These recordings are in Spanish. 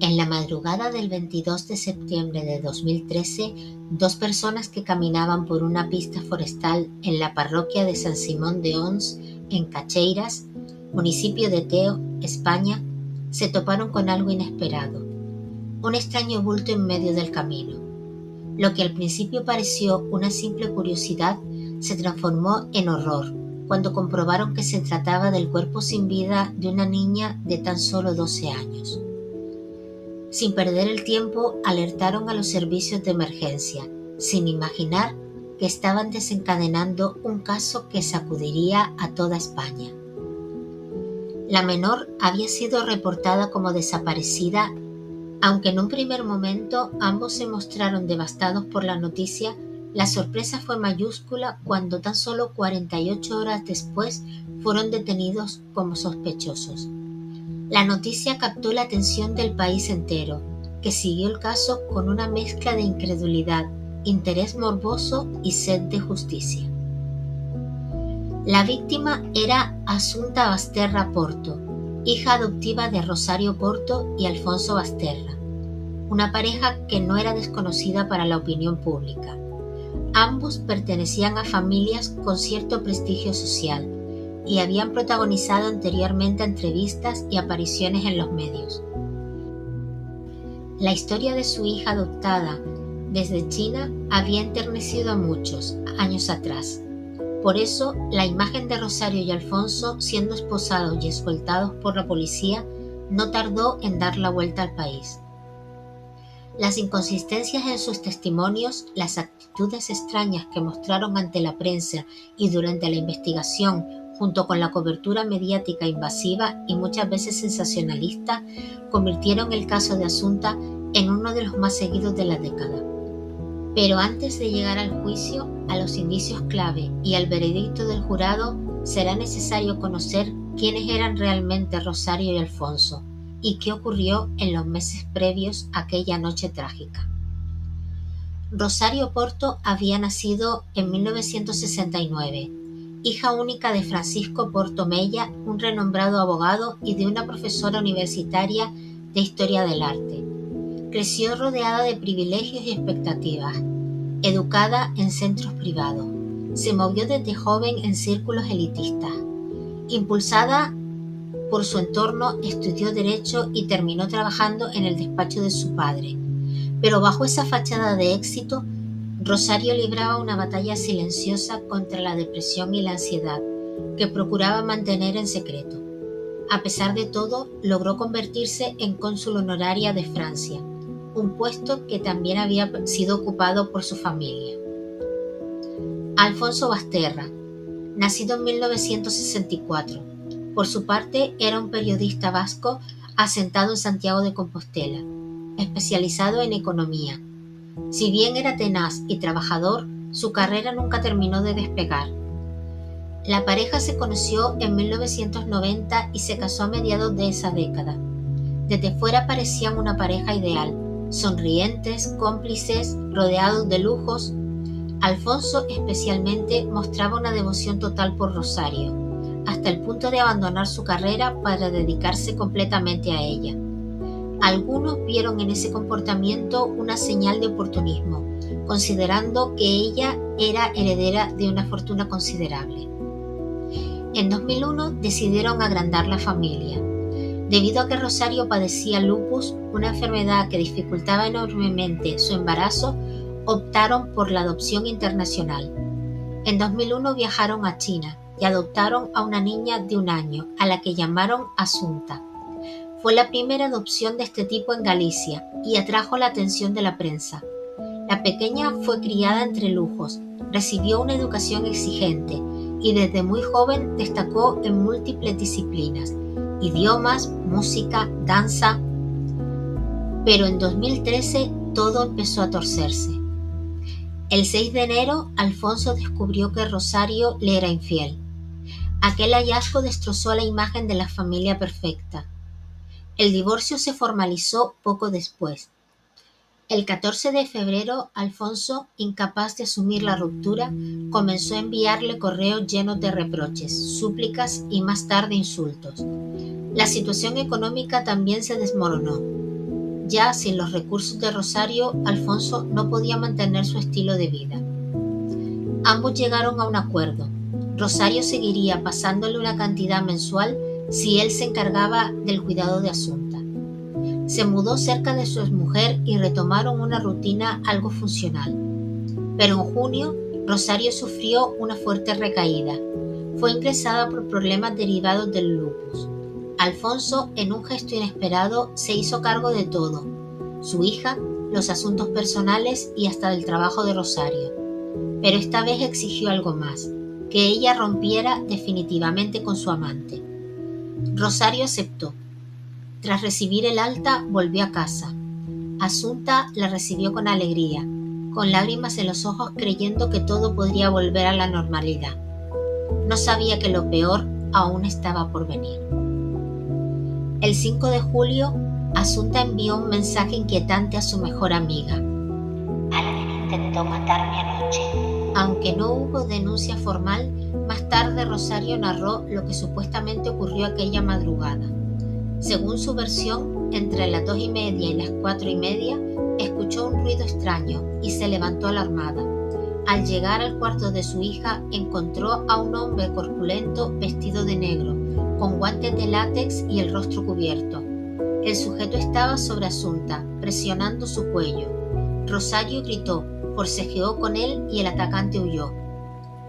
En la madrugada del 22 de septiembre de 2013, dos personas que caminaban por una pista forestal en la parroquia de San Simón de Ons, en Cacheiras, municipio de Teo, España, se toparon con algo inesperado, un extraño bulto en medio del camino. Lo que al principio pareció una simple curiosidad se transformó en horror cuando comprobaron que se trataba del cuerpo sin vida de una niña de tan solo 12 años. Sin perder el tiempo, alertaron a los servicios de emergencia, sin imaginar que estaban desencadenando un caso que sacudiría a toda España. La menor había sido reportada como desaparecida, aunque en un primer momento ambos se mostraron devastados por la noticia. La sorpresa fue mayúscula cuando tan solo 48 horas después fueron detenidos como sospechosos. La noticia captó la atención del país entero, que siguió el caso con una mezcla de incredulidad, interés morboso y sed de justicia. La víctima era Assunta Basterra Porto, hija adoptiva de Rosario Porto y Alfonso Basterra, una pareja que no era desconocida para la opinión pública. Ambos pertenecían a familias con cierto prestigio social y habían protagonizado anteriormente entrevistas y apariciones en los medios. La historia de su hija adoptada desde China había enternecido a muchos años atrás. Por eso, la imagen de Rosario y Alfonso siendo esposados y escoltados por la policía no tardó en dar la vuelta al país. Las inconsistencias en sus testimonios, las actitudes extrañas que mostraron ante la prensa y durante la investigación, junto con la cobertura mediática invasiva y muchas veces sensacionalista, convirtieron el caso de Assunta en uno de los más seguidos de la década. Pero antes de llegar al juicio, a los indicios clave y al veredicto del jurado, será necesario conocer quiénes eran realmente Rosario y Alfonso y qué ocurrió en los meses previos a aquella noche trágica. Rosario Porto había nacido en 1969, hija única de Francisco Porto Mella, un renombrado abogado, y de una profesora universitaria de Historia del Arte. Creció rodeada de privilegios y expectativas, educada en centros privados. Se movió desde joven en círculos elitistas. Impulsada por su entorno, estudió Derecho y terminó trabajando en el despacho de su padre. Pero bajo esa fachada de éxito, Rosario libraba una batalla silenciosa contra la depresión y la ansiedad, que procuraba mantener en secreto. A pesar de todo, logró convertirse en cónsul honoraria de Francia, un puesto que también había sido ocupado por su familia. Alfonso Basterra, nacido en 1964, por su parte era un periodista vasco asentado en Santiago de Compostela, especializado en economía. Si bien era tenaz y trabajador, su carrera nunca terminó de despegar. La pareja se conoció en 1990 y se casó a mediados de esa década. Desde fuera parecían una pareja ideal, sonrientes, cómplices, rodeados de lujos. Alfonso especialmente mostraba una devoción total por Rosario, hasta el punto de abandonar su carrera para dedicarse completamente a ella. Algunos vieron en ese comportamiento una señal de oportunismo, considerando que ella era heredera de una fortuna considerable. En 2001 decidieron agrandar la familia. Debido a que Rosario padecía lupus, una enfermedad que dificultaba enormemente su embarazo, optaron por la adopción internacional. En 2001 viajaron a China y adoptaron a una niña de 1 año, a la que llamaron Assunta. Fue la primera adopción de este tipo en Galicia y atrajo la atención de la prensa. La pequeña fue criada entre lujos, recibió una educación exigente y desde muy joven destacó en múltiples disciplinas: idiomas, música, danza. Pero en 2013 todo empezó a torcerse. El 6 de enero, Alfonso descubrió que Rosario le era infiel. Aquel hallazgo destrozó la imagen de la familia perfecta. El divorcio se formalizó poco después. El 14 de febrero, Alfonso, incapaz de asumir la ruptura, comenzó a enviarle correos llenos de reproches, súplicas y más tarde insultos. La situación económica también se desmoronó. Ya sin los recursos de Rosario, Alfonso no podía mantener su estilo de vida. Ambos llegaron a un acuerdo. Rosario seguiría pasándole una cantidad mensual si él se encargaba del cuidado de Asunta. Se mudó cerca de su exmujer y retomaron una rutina algo funcional. Pero en junio, Rosario sufrió una fuerte recaída. Fue ingresada por problemas derivados del lupus. Alfonso, en un gesto inesperado, se hizo cargo de todo: su hija, los asuntos personales y hasta del trabajo de Rosario. Pero esta vez exigió algo más: que ella rompiera definitivamente con su amante. Rosario aceptó. Tras recibir el alta, volvió a casa. Asunta la recibió con alegría, con lágrimas en los ojos, creyendo que todo podría volver a la normalidad. No sabía que lo peor aún estaba por venir. El 5 de julio, Asunta envió un mensaje inquietante a su mejor amiga. Alguien intentó matarme anoche. Aunque no hubo denuncia formal, más tarde Rosario narró lo que supuestamente ocurrió aquella madrugada. Según su versión, entre las 2:30 y las 4:30, escuchó un ruido extraño y se levantó alarmada. Al llegar al cuarto de su hija, encontró a un hombre corpulento vestido de negro, con guantes de látex y el rostro cubierto. El sujeto estaba sobre Asunta, presionando su cuello. Rosario gritó, forcejeó con él y el atacante huyó.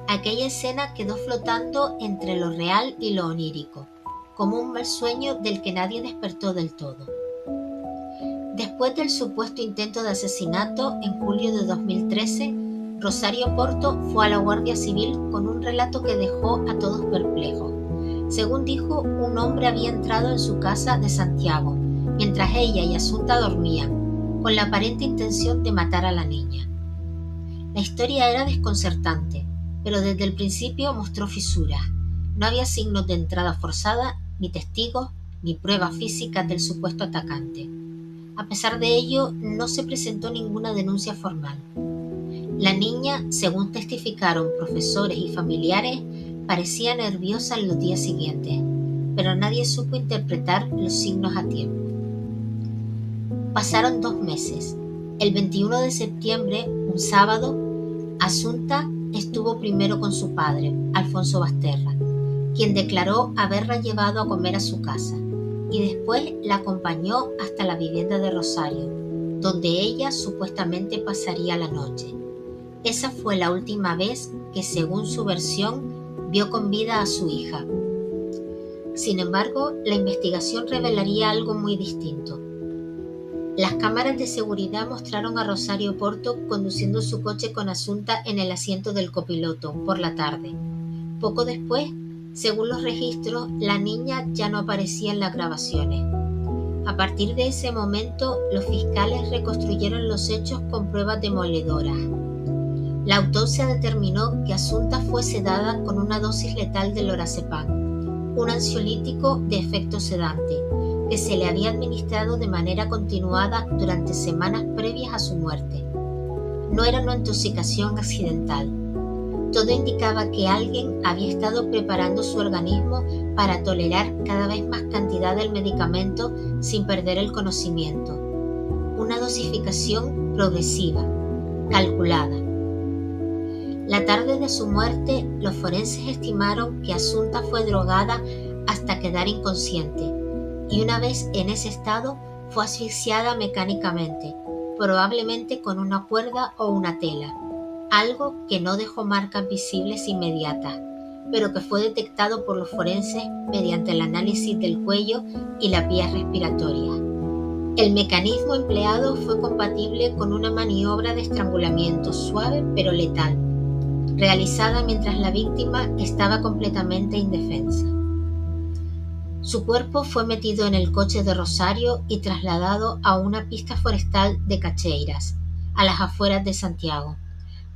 Aquella escena quedó flotando entre lo real y lo onírico, como un mal sueño del que nadie despertó del todo. Después del supuesto intento de asesinato en julio de 2013, Rosario Porto fue a la Guardia Civil con un relato que dejó a todos perplejos. Según dijo, un hombre había entrado en su casa de Santiago, mientras ella y Asunta dormían, con la aparente intención de matar a la niña. La historia era desconcertante, pero desde el principio mostró fisuras. No había signos de entrada forzada, ni testigos, ni pruebas físicas del supuesto atacante. A pesar de ello, no se presentó ninguna denuncia formal. La niña, según testificaron profesores y familiares, parecía nerviosa en los días siguientes, pero nadie supo interpretar los signos a tiempo. Pasaron 2 meses. El 21 de septiembre, un sábado, Asunta estuvo primero con su padre, Alfonso Basterra, quien declaró haberla llevado a comer a su casa, y después la acompañó hasta la vivienda de Rosario, donde ella supuestamente pasaría la noche. Esa fue la última vez que, según su versión, vio con vida a su hija. Sin embargo, la investigación revelaría algo muy distinto. Las cámaras de seguridad mostraron a Rosario Porto conduciendo su coche con Asunta en el asiento del copiloto por la tarde. Poco después, según los registros, la niña ya no aparecía en las grabaciones. A partir de ese momento, los fiscales reconstruyeron los hechos con pruebas demoledoras. La autopsia determinó que Asunta fue sedada con una dosis letal de lorazepam, un ansiolítico de efecto sedante, que se le había administrado de manera continuada durante semanas previas a su muerte. No era una intoxicación accidental. Todo indicaba que alguien había estado preparando su organismo para tolerar cada vez más cantidad del medicamento sin perder el conocimiento. Una dosificación progresiva, calculada. La tarde de su muerte, los forenses estimaron que Asunta fue drogada hasta quedar inconsciente, y una vez en ese estado fue asfixiada mecánicamente, probablemente con una cuerda o una tela, algo que no dejó marcas visibles inmediatas, pero que fue detectado por los forenses mediante el análisis del cuello y las vías respiratorias. El mecanismo empleado fue compatible con una maniobra de estrangulamiento suave pero letal, realizada mientras la víctima estaba completamente indefensa. Su cuerpo fue metido en el coche de Rosario y trasladado a una pista forestal de Cacheiras, a las afueras de Santiago.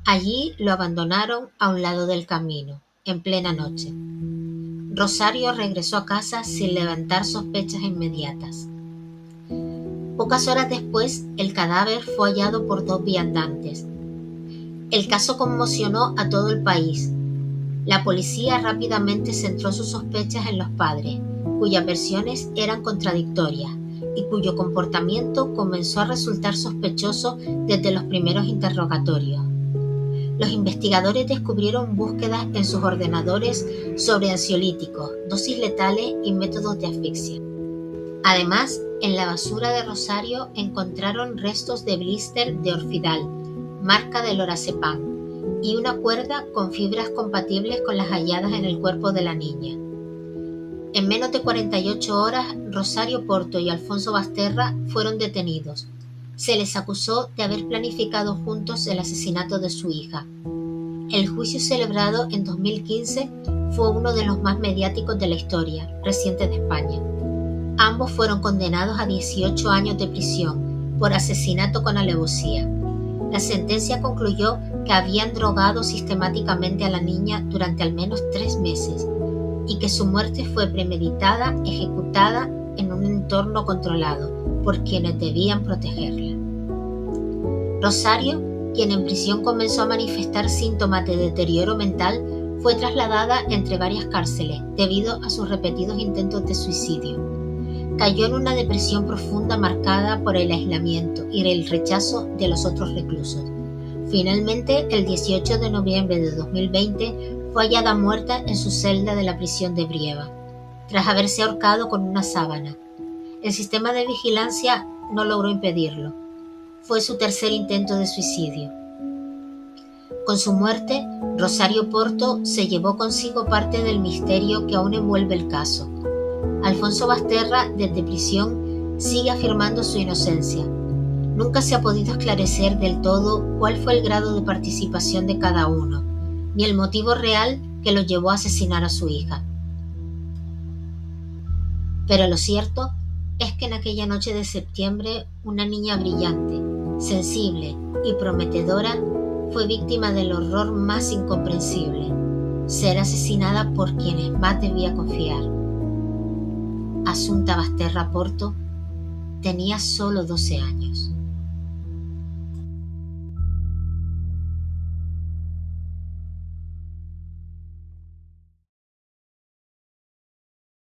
Allí lo abandonaron a un lado del camino, en plena noche. Rosario regresó a casa sin levantar sospechas inmediatas. Pocas horas después, el cadáver fue hallado por 2 viandantes. El caso conmocionó a todo el país. La policía rápidamente centró sus sospechas en los padres, cuyas versiones eran contradictorias, y cuyo comportamiento comenzó a resultar sospechoso desde los primeros interrogatorios. Los investigadores descubrieron búsquedas en sus ordenadores sobre ansiolíticos, dosis letales y métodos de asfixia. Además, en la basura de Rosario encontraron restos de blister de Orfidal, marca del lorazepam, y una cuerda con fibras compatibles con las halladas en el cuerpo de la niña. En menos de 48 horas, Rosario Porto y Alfonso Basterra fueron detenidos. Se les acusó de haber planificado juntos el asesinato de su hija. El juicio celebrado en 2015 fue uno de los más mediáticos de la historia reciente de España. Ambos fueron condenados a 18 años de prisión por asesinato con alevosía. La sentencia concluyó que habían drogado sistemáticamente a la niña durante al menos 3 meses y que su muerte fue premeditada, ejecutada en un entorno controlado por quienes debían protegerla. Rosario, quien en prisión comenzó a manifestar síntomas de deterioro mental, fue trasladada entre varias cárceles debido a sus repetidos intentos de suicidio. Cayó en una depresión profunda marcada por el aislamiento y el rechazo de los otros reclusos. Finalmente, el 18 de noviembre de 2020, fue hallada muerta en su celda de la prisión de Brieva, tras haberse ahorcado con una sábana. El sistema de vigilancia no logró impedirlo. Fue su tercer intento de suicidio. Con su muerte, Rosario Porto se llevó consigo parte del misterio que aún envuelve el caso. Alfonso Basterra, desde prisión, sigue afirmando su inocencia. Nunca se ha podido esclarecer del todo cuál fue el grado de participación de cada uno, ni el motivo real que los llevó a asesinar a su hija. Pero lo cierto es que en aquella noche de septiembre, una niña brillante, sensible y prometedora fue víctima del horror más incomprensible: ser asesinada por quienes más debía confiar. Asunta Basterra Porto tenía solo 12 años.